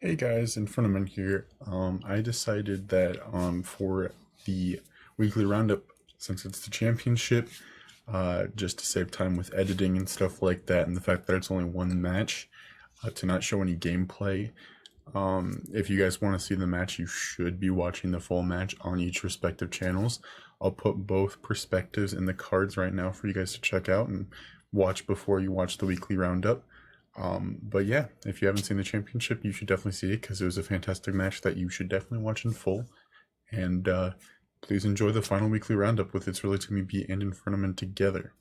Hey guys, Infernomen here. I decided that for the weekly roundup, since it's the championship, just to save time with editing and stuff like that, and the fact that it's only one match, to not show any gameplay. If you guys want to see the match, you should be watching the full match on each respective channels. I'll put both perspectives in the cards right now for you guys to check out and watch before you watch the weekly roundup. But yeah, if you haven't seen the championship, you should definitely see it because it was a fantastic match that you should definitely watch in full. And please enjoy the final weekly roundup with ItsReallyTimmyB and Infernomen together.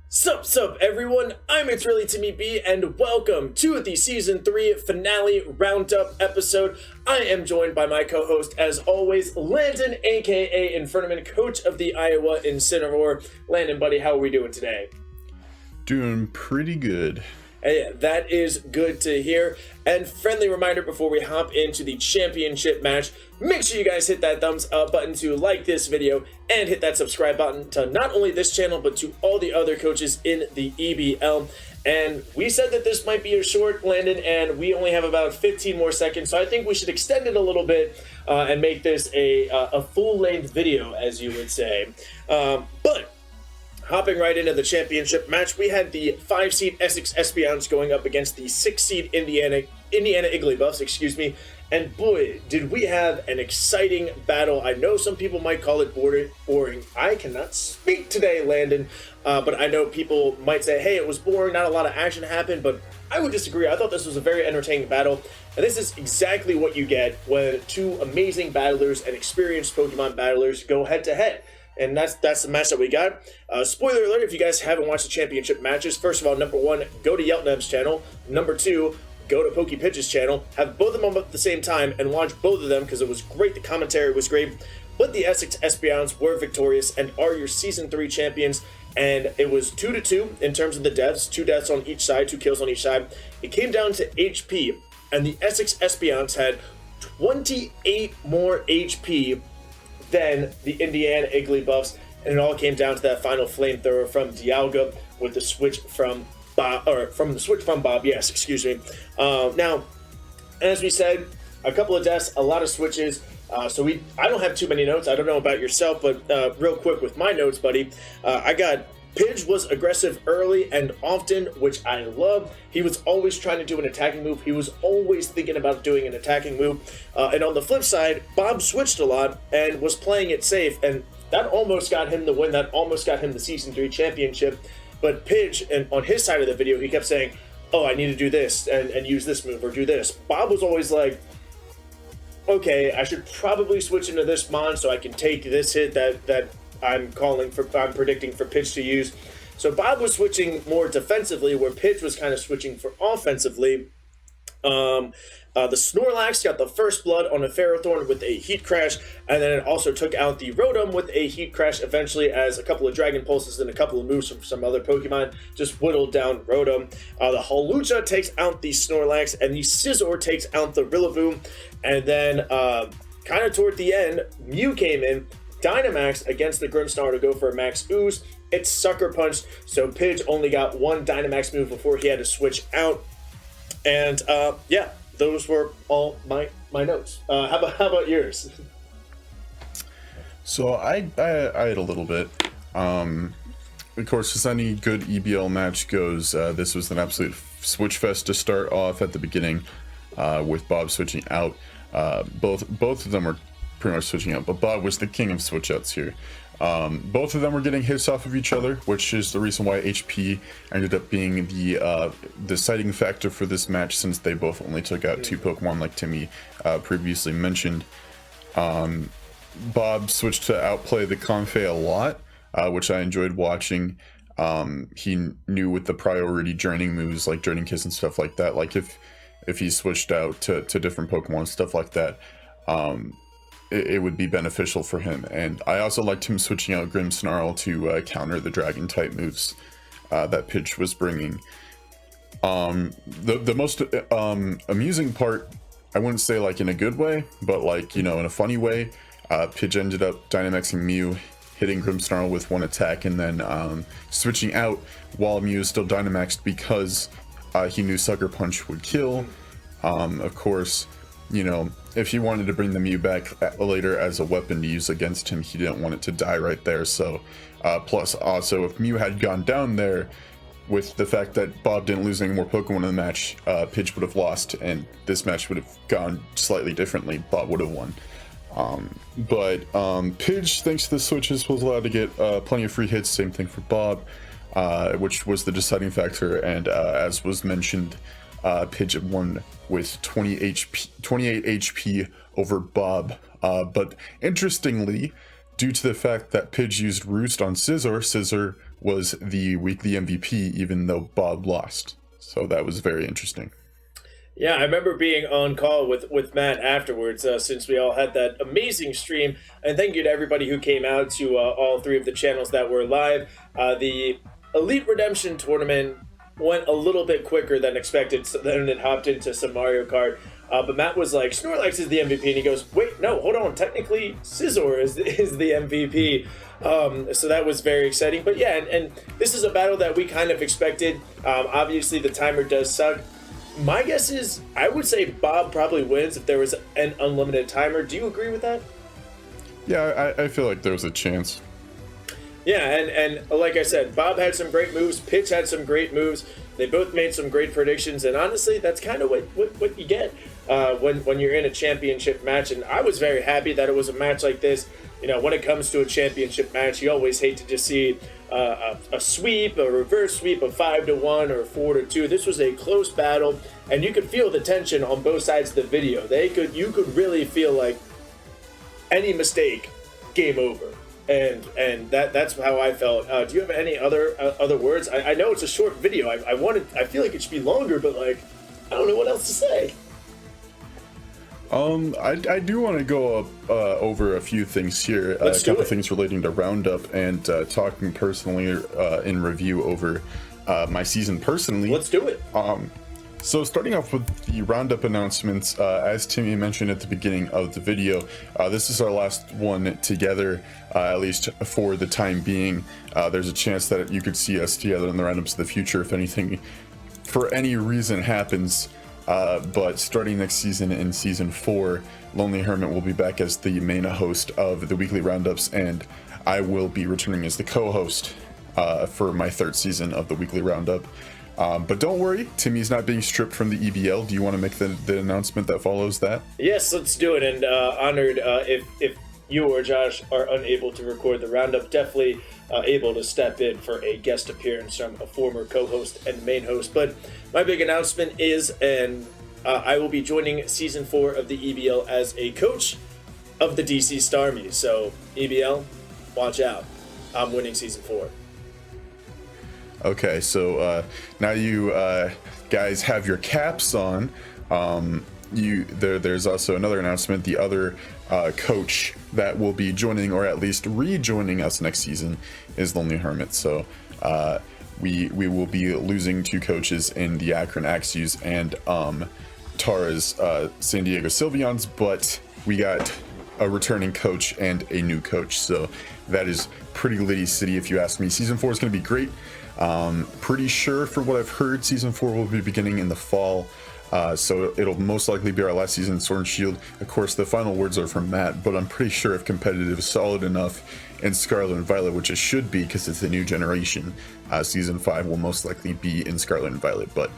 Sup everyone, I'm ItsReallyTimmyB and welcome to the Season 3 finale roundup episode. I am joined by my co-host as always, Landon aka Infernomen, coach of the Iowa Incineroar. Landon buddy, how are we doing today? Doing pretty good. Hey, that is good to hear. And friendly reminder before we hop into the championship match, make sure you guys hit that thumbs up button to like this video and hit that subscribe button to not only this channel but to all the other coaches in the EBL. And we said that this might be a short, Landon, and we only have about 15 more seconds, so I think we should extend it a little bit and make this a full-length video, as you would say. But hopping right into the championship match, we had the 5-seed Essex Espions going up against the 6-seed Indiana Igglybuffs, excuse me. And boy, did we have an exciting battle. I know some people might call it boring. I cannot speak today, Landon, but I know people might say, hey, it was boring, not a lot of action happened, but I would disagree. I thought this was a very entertaining battle, and this is exactly what you get when two amazing battlers and experienced Pokemon battlers go head-to-head. And that's the match that we got. Spoiler alert, if you guys haven't watched the championship matches, first of all, number one, go to Yeltneb's channel. Number two, go to PokePitch's channel. Have both of them up at the same time and watch both of them because it was great. The commentary was great. But the Essex Espions were victorious and are your Season 3 champions. And it was 2-2 in terms of the deaths. 2 deaths on each side, 2 kills on each side. It came down to HP. And the Essex Espions had 28 more HP than the Indiana Igglybuffs, and it all came down to that final flamethrower from Dialga with the switch from Bob, yes, excuse me. Now, as we said, a couple of deaths, a lot of switches. I don't have too many notes. I don't know about yourself, but real quick with my notes, buddy, I got Pidge was aggressive early and often, which I love. He was always trying to do an attacking move. He was always thinking about doing an attacking move. And on the flip side, Bob switched a lot and was playing it safe. And that almost got him the win. That almost got him the Season 3 championship. But Pidge, and on his side of the video, he kept saying, oh, I need to do this and use this move or do this. Bob was always like, okay, I should probably switch into this mon so I can take this hit that I'm predicting for Pidge to use. So Bob was switching more defensively, where Pidge was kind of switching for offensively. The Snorlax got the first blood on a Ferrothorn with a Heat Crash, and then it also took out the Rotom with a Heat Crash eventually, as a couple of Dragon Pulses and a couple of moves from some other Pokemon just whittled down Rotom. The Hawlucha takes out the Snorlax, and the Scizor takes out the Rillaboom. And then kind of toward the end, Mew came in, Dynamax against the Grimmsnarl to go for a Max Ooze. It's Sucker Punch, so Pidge only got one Dynamax move before he had to switch out. And yeah, those were all my notes. How about yours? So I had a little bit. Of course, as any good EBL match goes, this was an absolute switch fest to start off at the beginning, with Bob switching out. Both of them were pretty much switching out, but Bob was the king of switch outs here. Both of them were getting hits off of each other, which is the reason why HP ended up being the deciding factor for this match, since they both only took out 2 Pokemon like Timmy previously mentioned. Bob switched to outplay the Confe a lot, which I enjoyed watching. He knew with the priority draining moves like Draining Kiss and stuff like that, like if he switched out to different Pokemon, stuff like that, it would be beneficial for him. And I also liked him switching out Grimmsnarl to counter the dragon type moves that Pidge was bringing. The most amusing part, I wouldn't say like in a good way, but like, you know, in a funny way, Pidge ended up Dynamaxing Mew, hitting Grimmsnarl with one attack, and then switching out while Mew is still Dynamaxed because he knew Sucker Punch would kill. Of course, you know, if he wanted to bring the Mew back later as a weapon to use against him, he didn't want it to die right there. So, plus also, if Mew had gone down there, with the fact that Bob didn't lose any more Pokemon in the match, Pidge would have lost, and this match would have gone slightly differently. Bob would have won. But Pidge, thanks to the switches, was allowed to get plenty of free hits. Same thing for Bob, which was the deciding factor. And as was mentioned, Pidge won with 28 HP over Bob. But interestingly, due to the fact that Pidge used Roost on Scizor was the weekly MVP, even though Bob lost. So that was very interesting. Yeah, I remember being on call with Matt afterwards, since we all had that amazing stream. And thank you to everybody who came out to all three of the channels that were live. The Elite Redemption tournament went a little bit quicker than expected, so then it hopped into some Mario Kart. But Matt was like, Snorlax is the MVP, and he goes, wait, no, hold on, technically Scizor is the MVP. So that was very exciting. But yeah, and this is a battle that we kind of expected. Obviously, the timer does suck. My guess is, I would say Bob probably wins if there was an unlimited timer. Do you agree with that? Yeah, I feel like there was a chance. Yeah, and like I said, Bob had some great moves, Pitch had some great moves. They both made some great predictions, and honestly, that's kind of what you get when you're in a championship match. And I was very happy that it was a match like this. You know, when it comes to a championship match, you always hate to just see a sweep, a reverse sweep of 5-1 or 4-2. This was a close battle, and you could feel the tension on both sides of the video. You could really feel like any mistake, game over. And that's how I felt. Do you have any other words? I know it's a short video. I feel like it should be longer, but like I don't know what else to say. I do want to go over a few things here. A couple things relating to Roundup and talking personally in review over my season personally. Let's do it. So starting off with the Roundup announcements, as Timmy mentioned at the beginning of the video, this is our last one together, at least for the time being. There's a chance that you could see us together in the Roundups of the future if anything, for any reason, happens. But starting next season in Season 4, Lonely Hermit will be back as the main host of the weekly Roundups, and I will be returning as the co-host for my third season of the weekly Roundup. But don't worry, Timmy's not being stripped from the EBL. Do you want to make the announcement that follows that? Yes, let's do it. And honored if you or Josh are unable to record the Roundup, definitely able to step in for a guest appearance from a former co-host and main host. But my big announcement is, and I will be joining Season 4 of the EBL as a coach of the DC Starmies. So EBL, watch out. I'm winning Season 4. Okay, so now you guys have your caps on. There's also another announcement. The other coach that will be joining, or at least rejoining us next season, is Lonely Hermit. So we will be losing two coaches in the Akron Axies and Tara's San Diego Sylveons, but we got a returning coach and a new coach. So that is pretty litty city, if you ask me. Season 4 is going to be great. Pretty sure, for what I've heard, Season 4 will be beginning in the fall. So it'll most likely be our last season in Sword and Shield. Of course, the final words are from Matt, but I'm pretty sure if competitive is solid enough in Scarlet and Violet, which it should be because it's a new generation, Season 5 will most likely be in Scarlet and Violet. But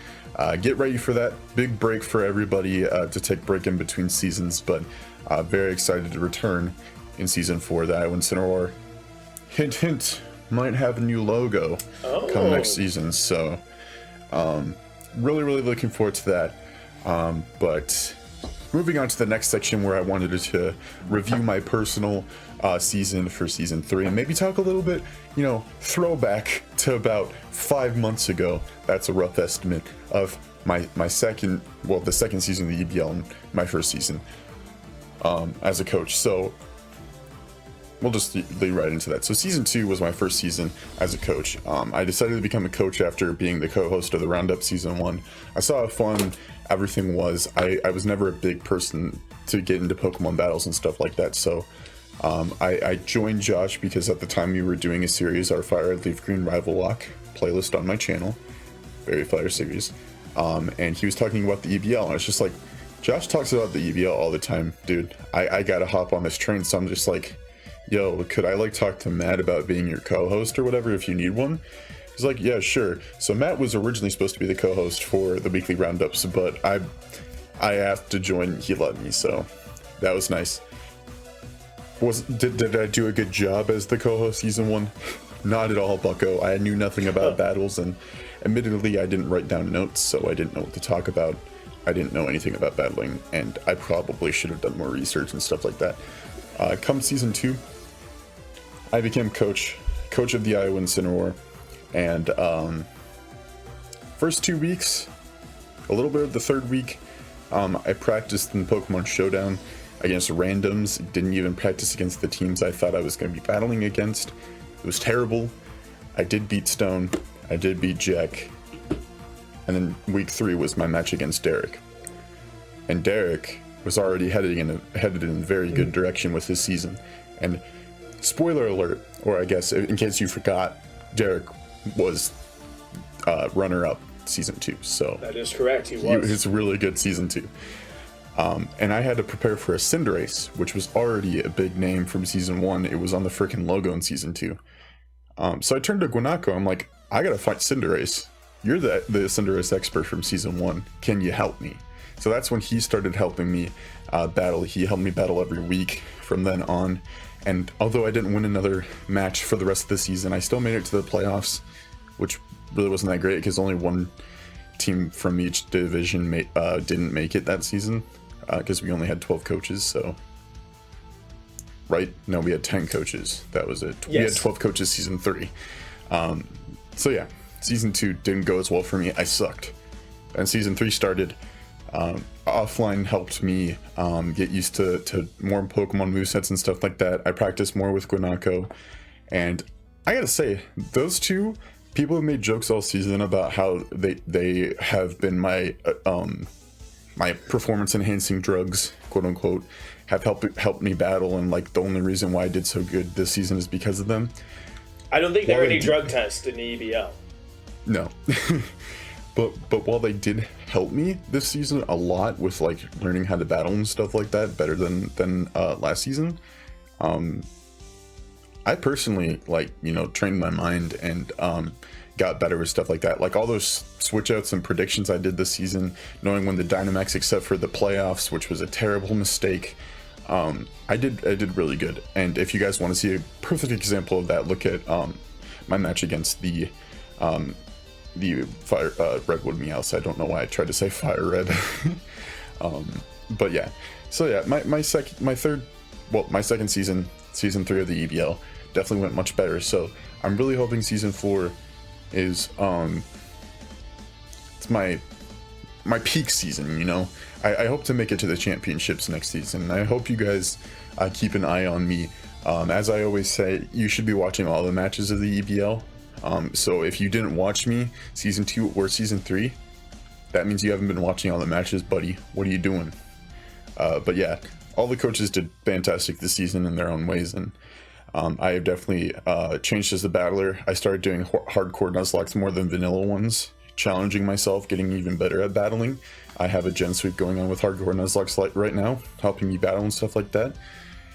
get ready for that big break for everybody to take break in between seasons. But very excited to return in Season 4. The Iowa Incineroar, hint, hint, might have a new logo come next season. So really looking forward to that. But moving on to the next section, where I wanted to review my personal season for Season 3 and maybe talk a little bit, throwback to about 5 months ago. That's a rough estimate of the second season of the EBL and my first season as a coach. So we'll just lead right into that. So Season 2 was my first season as a coach. I decided to become a coach after being the co-host of the Roundup Season 1. I saw how fun everything was. I was never a big person to get into Pokemon battles and stuff like that. So I joined Josh because at the time we were doing a series, our Fire Red Leaf Green Rival Lock playlist on my channel. Very fire series. And he was talking about the EBL. And I was just like, Josh talks about the EBL all the time, dude. I gotta hop on this train, so I'm just like, yo, could I like talk to Matt about being your co-host or whatever if you need one? He's like, yeah, sure. So Matt was originally supposed to be the co-host for the weekly roundups, but I asked to join. He let me, so that was nice. Did I do a good job as the co-host season 1? Not at all, bucko. I knew nothing about battles, and admittedly I didn't write down notes, so I didn't know what to talk about. I didn't know anything about battling, and I probably should have done more research and stuff like that. Come season 2, I became coach of the Iowa Incineroar, and first 2 weeks, a little bit of the third week, I practiced in Pokemon Showdown against randoms. Didn't even practice against the teams I thought I was going to be battling against. It was terrible. I did beat Stone, I did beat Jack, and then week 3 was my match against Derek. And Derek was already headed in a very good direction with his season. And spoiler alert, or I guess in case you forgot, Derek was runner-up season 2. So that is correct. He was. It's really good season 2. And I had to prepare for a Cinderace, which was already a big name from season 1. It was on the freaking logo in season 2. So I turned to Guanako. I'm like, I gotta fight Cinderace. You're the Cinderace expert from season 1. Can you help me? So that's when he started helping me battle. He helped me battle every week from then on. And although I didn't win another match for the rest of the season, I still made it to the playoffs, which really wasn't that great because only one team from each division didn't make it that season because we only had 12 coaches. So, right? No, we had 10 coaches. That was it. Yes. We had 12 coaches season 3. So yeah, season 2 didn't go as well for me. I sucked. And season 3 started. Offline helped me get used to more Pokemon movesets and stuff like that. I practiced more with Guanako, and I gotta say, those two people have made jokes all season about how they have been my my performance enhancing drugs, quote unquote, have helped me battle, and like the only reason why I did so good this season is because of them. I don't think there are any drug tests in the EBL. No. But while they did help me this season a lot with like learning how to battle and stuff like that better than last season, I personally trained my mind and got better with stuff like that. Like all those switch outs and predictions I did this season, knowing when the Dynamax, except for the playoffs, which was a terrible mistake. I did really good. And if you guys want to see a perfect example of that, look at my match against the fire redwood meows. I don't know why I tried to say fire red. But yeah, so yeah, my second season 3 of the EBL definitely went much better. So I'm really hoping season 4 is it's my peak season, you know. I hope to make it to the championships next season. I hope you guys keep an eye on me. As I always say, you should be watching all the matches of the EBL. So if you didn't watch me season 2 or season 3, that means you haven't been watching all the matches, buddy. What are you doing? But yeah, all the coaches did fantastic this season in their own ways, and I have definitely changed as a battler. I started doing hardcore Nuzlocke more than vanilla ones, challenging myself, getting even better at battling. I have a gen sweep going on with hardcore Nuzlocke right now, helping me battle and stuff like that.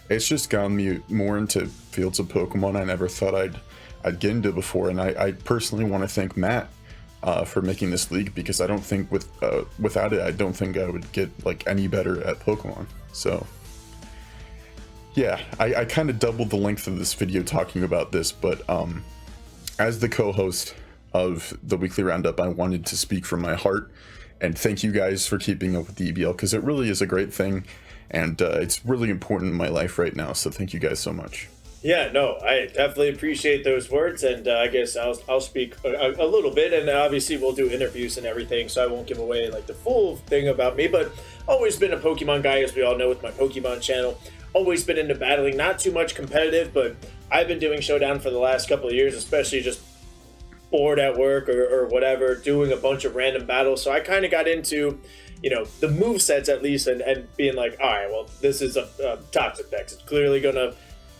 It's just gotten me more into fields of Pokemon I never thought I'd get into before, and I personally want to thank Matt for making this league, because I don't think without it, I don't think I would get like any better at Pokemon. So yeah, I kind of doubled the length of this video talking about this, but as the co-host of the weekly roundup, I wanted to speak from my heart and thank you guys for keeping up with the EBL, because it really is a great thing, and it's really important in my life right now. So thank you guys so much. Yeah, no, I definitely appreciate those words, and I guess I'll speak a little bit, and obviously we'll do interviews and everything, so I won't give away like the full thing about me, but always been a Pokemon guy, as we all know, with my Pokemon channel. Always been into battling, not too much competitive, but I've been doing Showdown for the last couple of years, especially just bored at work or whatever, doing a bunch of random battles. So I kind of got into, you know, the move sets at least, and being like, all right, well, this is a toxic deck. It's clearly gonna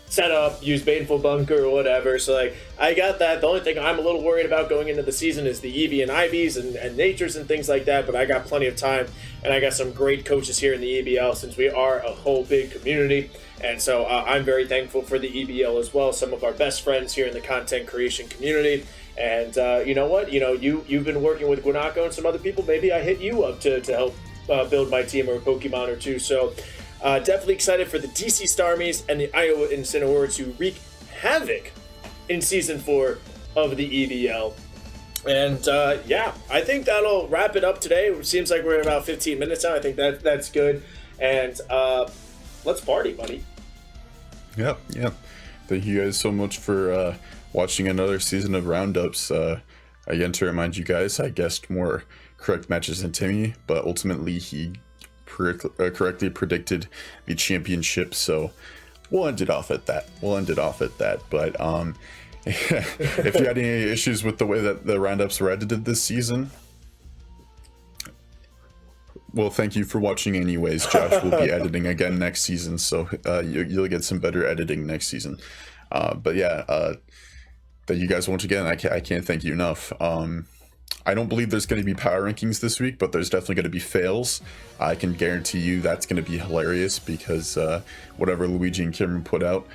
setup, use Baneful Bunker or whatever. So like, I got that. The only thing I'm a little worried about going into the season is the EV and IVs and natures and things like that. But I got plenty of time, and I got some great coaches here in the EBL since we are a whole big community. And so I'm very thankful for the EBL as well. Some of our best friends here in the content creation community. And you know what? You know, you've been working with Guanako and some other people. Maybe I hit you up to help build my team or a Pokemon or two. So definitely excited for the DC Starmies and the Iowa Incineroar to wreak havoc in Season 4 of the EBL. And yeah, I think that'll wrap it up today. It seems like we're at about 15 minutes now. I think that's good. And let's party, buddy. Yep. Thank you guys so much for watching another season of Roundups. Again, to remind you guys, I guessed more correct matches than Timmy, but ultimately he correctly predicted the championship, so we'll end it off at that. But if you had any issues with the way that the Roundups were edited this season, well, thank you for watching anyways. Josh will be editing again next season, so you'll get some better editing next season. But yeah, thank you guys once again. I can't thank you enough. I don't believe there's going to be power rankings this week, but there's definitely going to be fails. I can guarantee you that's going to be hilarious because whatever Luigi and Cameron put out,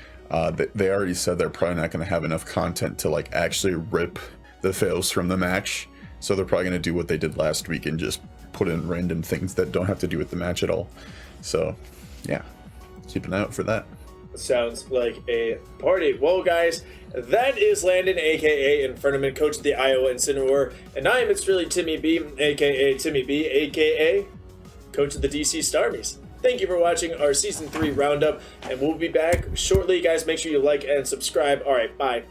they already said they're probably not going to have enough content to like actually rip the fails from the match. So they're probably going to do what they did last week and just put in random things that don't have to do with the match at all. So yeah, keep an eye out for that. Sounds like a party. Well, guys, that is Landon, aka Infernomen, coach of the Iowa Incineroar, and I am ItsReallyTimmyB, aka Timmy B, aka coach of the DC Starmies. Thank you for watching our Season 3 Roundup, and we'll be back shortly. Guys, make sure you like and subscribe. All right, bye.